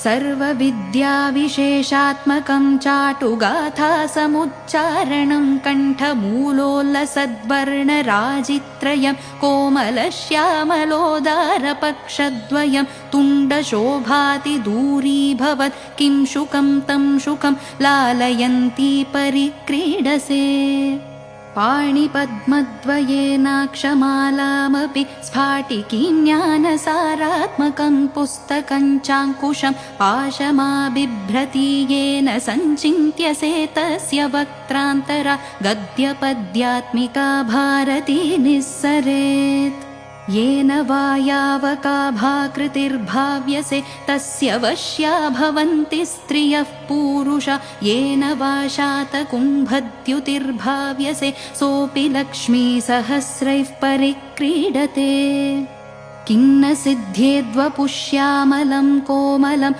सर्वविद्याविशेषात्मकं चाटुगाथासमुच्चारणं कण्ठमूलोल्लसद्वर्णराजित्रयं कोमलश्यामलोदारपक्षद्वयं तुण्डशोभातिदूरीभवत् किं शुकं तं शुकं लालयन्ती परिक्रीडसे पाणिपद्मद्वयेनाक्षमालामपि स्फाटिकीं ज्ञानसारात्मकं पुस्तकं चाङ्कुशं पाशमाबिभ्रति येन सञ्चिन्त्यसे तस्य वक्त्रान्तरा गद्यपद्यात्मिका भारती निःसरेत् येन वा यावकाभाकृतिर्भाव्यसे तस्य वश्या भवन्ति स्त्रियः पूरुषा येन वा शातकुम्भद्युतिर्भाव्यसे सोऽपि लक्ष्मीसहस्रैः परिक्रीडते किं न सिद्ध्येद्वपुष्यामलं कोमलं